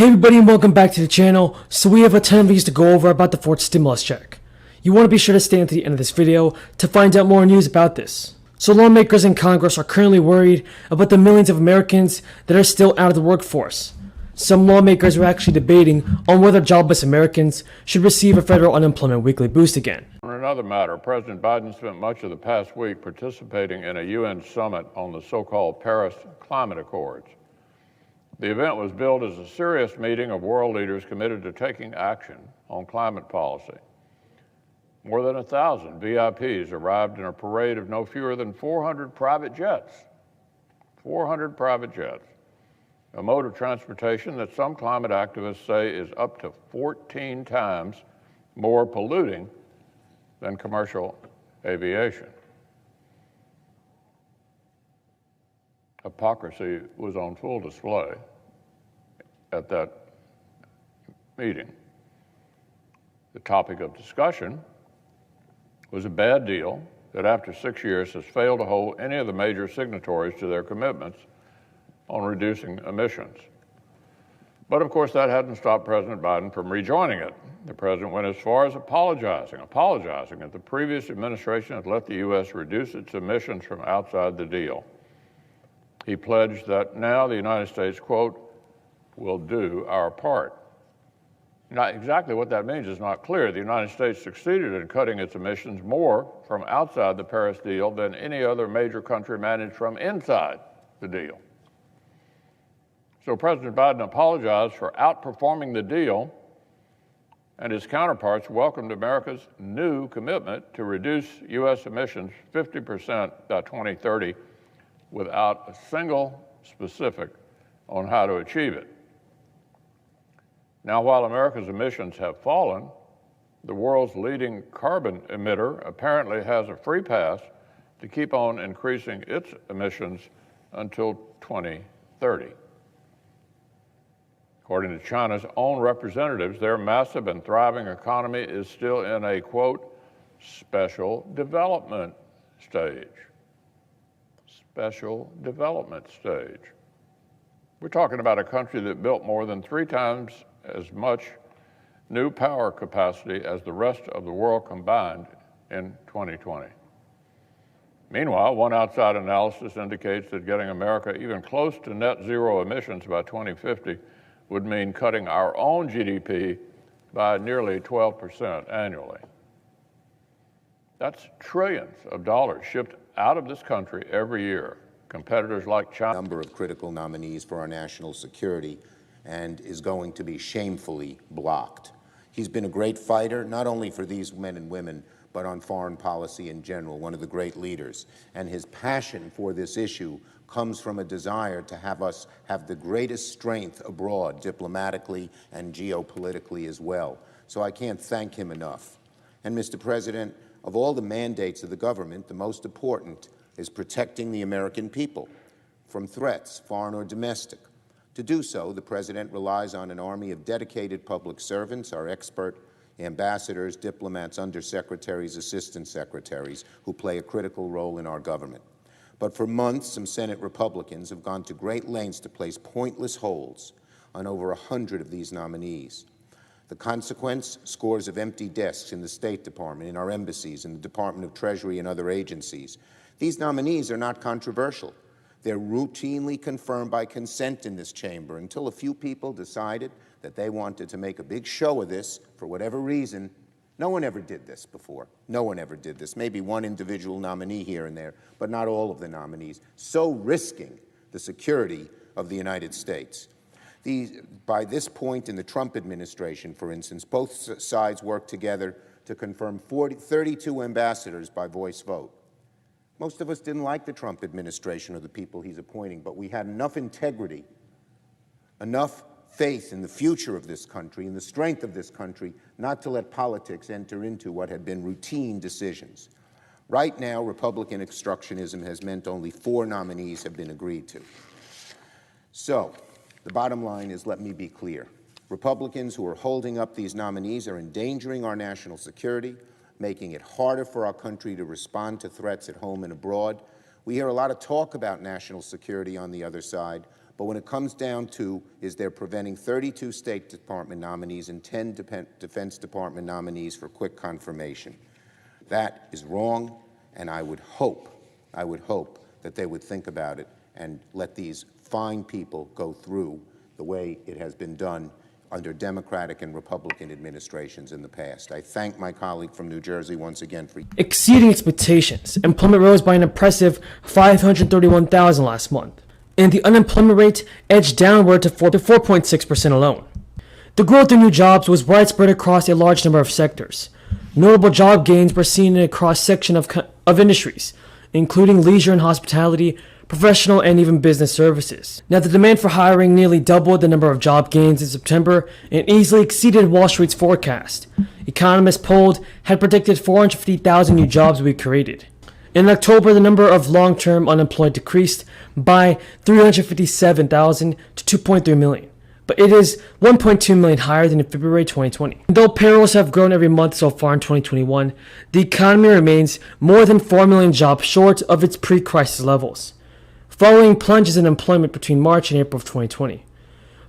Hey everybody and welcome back to the channel. So we have a ton of things to go over about the fourth stimulus check. You want to be sure to stay until the end of this video to find out more news about this. So lawmakers in Congress are currently worried about the millions of Americans that are still out of the workforce. Some lawmakers are actually debating on whether jobless Americans should receive a federal unemployment weekly boost again. On another matter, President Biden spent much of the past week participating in a UN summit on the so-called Paris Climate Accords. The event was billed as a serious meeting of world leaders committed to taking action on climate policy. More than 1,000 VIPs arrived in a parade of no fewer than 400 private jets. 400 private jets, a mode of transportation that some climate activists say is up to 14 times more polluting than commercial aviation. Hypocrisy was on full display at that meeting. The topic of discussion was a bad deal that after 6 years has failed to hold any of the major signatories to their commitments on reducing emissions. But of course that hadn't stopped President Biden from rejoining it. The president went as far as apologizing that the previous administration had let the U.S. reduce its emissions from outside the deal. He pledged that now the United States, quote, will do our part. Now, exactly what that means is not clear. The United States succeeded in cutting its emissions more from outside the Paris deal than any other major country managed from inside the deal. So President Biden apologized for outperforming the deal, and his counterparts welcomed America's new commitment to reduce U.S. emissions 50% by 2030 without a single specific on how to achieve it. Now, while America's emissions have fallen, the world's leading carbon emitter apparently has a free pass to keep on increasing its emissions until 2030. According to China's own representatives, their massive and thriving economy is still in a, quote, special development stage. Special development stage. We're talking about a country that built more than 3 times as much new power capacity as the rest of the world combined in 2020. Meanwhile, one outside analysis indicates that getting America even close to net zero emissions by 2050 would mean cutting our own GDP by nearly 12% annually. That's trillions of dollars shipped out of this country every year. Competitors like China. Number of critical nominees for our national security and is going to be shamefully blocked. He's been a great fighter, not only for these men and women, but on foreign policy in general, one of the great leaders. And his passion for this issue comes from a desire to have us have the greatest strength abroad, diplomatically and geopolitically as well. So I can't thank him enough. And Mr. President, of all the mandates of the government, the most important is protecting the American people from threats, foreign or domestic. To do so, the President relies on an army of dedicated public servants, our expert ambassadors, diplomats, undersecretaries, assistant secretaries, who play a critical role in our government. But for months, some Senate Republicans have gone to great lengths to place pointless holds on over 100 of these nominees. The consequence, scores of empty desks in the State Department, in our embassies, in the Department of Treasury and other agencies. These nominees are not controversial. They're routinely confirmed by consent in this chamber until a few people decided that they wanted to make a big show of this for whatever reason. No one ever did this before. No one ever did this. Maybe one individual nominee here and there, but not all of the nominees, so risking the security of the United States. By this point in the Trump administration, for instance, both sides worked together to confirm 32 ambassadors by voice vote. Most of us didn't like the Trump administration or the people he's appointing, but we had enough integrity, enough faith in the future of this country and the strength of this country not to let politics enter into what had been routine decisions. Right now, Republican obstructionism has meant only 4 nominees have been agreed to. So, the bottom line is, let me be clear. Republicans who are holding up these nominees are endangering our national security, making it harder for our country to respond to threats at home and abroad. We hear a lot of talk about national security on the other side, But when it comes down to is they're preventing 32 State Department nominees and 10 Defense Department nominees for quick confirmation. That is wrong, and I would hope that they would think about it and let these fine people go through the way it has been done under Democratic and Republican administrations in the past. I thank my colleague from New Jersey once again for exceeding expectations. Employment rose by an impressive 531,000 last month, and the unemployment rate edged downward to 4.6% alone. The growth in new jobs was widespread across a large number of sectors. Notable job gains were seen in a cross-section of industries, including leisure and hospitality, professional, and even business services. Now, the demand for hiring nearly doubled the number of job gains in September and easily exceeded Wall Street's forecast. Economists polled had predicted 450,000 new jobs would be created. In October, the number of long-term unemployed decreased by 357,000 to 2.3 million, but it is 1.2 million higher than in February 2020. Though payrolls have grown every month so far in 2021, the economy remains more than 4 million jobs short of its pre-crisis levels, following plunges in employment between March and April of 2020.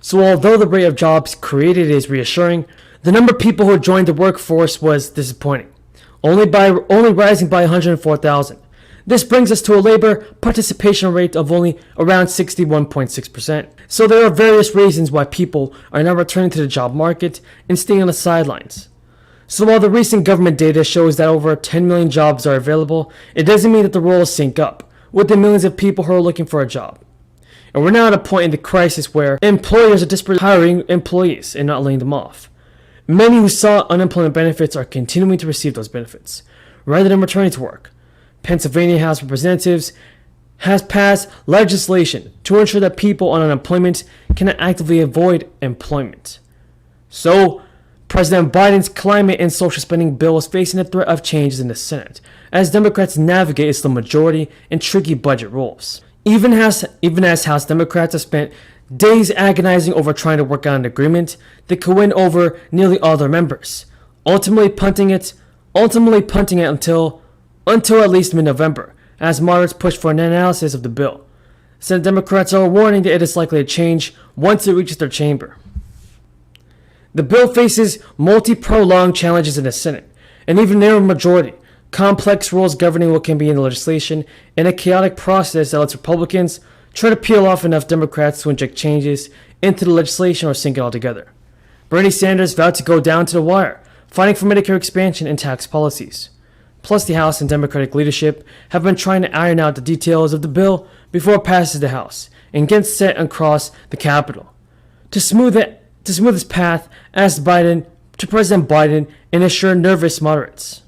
So although the rate of jobs created is reassuring, the number of people who joined the workforce was disappointing, only rising by 104,000. This brings us to a labor participation rate of only around 61.6%. So there are various reasons why people are not returning to the job market and staying on the sidelines. So while the recent government data shows that over 10 million jobs are available, it doesn't mean that the roles sync up with the millions of people who are looking for a job. And we're now at a point in the crisis where employers are desperately hiring employees and not laying them off. Many who saw unemployment benefits are continuing to receive those benefits, rather than returning to work. Pennsylvania House of Representatives has passed legislation to ensure that people on unemployment can actively avoid employment. So, President Biden's climate and social spending bill is facing the threat of changes in the Senate, as Democrats navigate its slim majority and tricky budget rules. Even as House Democrats have spent days agonizing over trying to work out an agreement that could win over nearly all their members, ultimately punting it until at least mid-November, as moderates push for an analysis of the bill. Senate Democrats are warning that it is likely to change once it reaches their chamber. The bill faces multi-pronged challenges in the Senate, an even narrower majority, complex rules governing what can be in the legislation, and a chaotic process that lets Republicans try to peel off enough Democrats to inject changes into the legislation or sink it all together. Bernie Sanders vowed to go down to the wire, fighting for Medicare expansion and tax policies. Plus, the House and Democratic leadership have been trying to iron out the details of the bill before it passes the House and gets set across the Capitol. To smooth this path, asked President Biden and assure nervous moderates.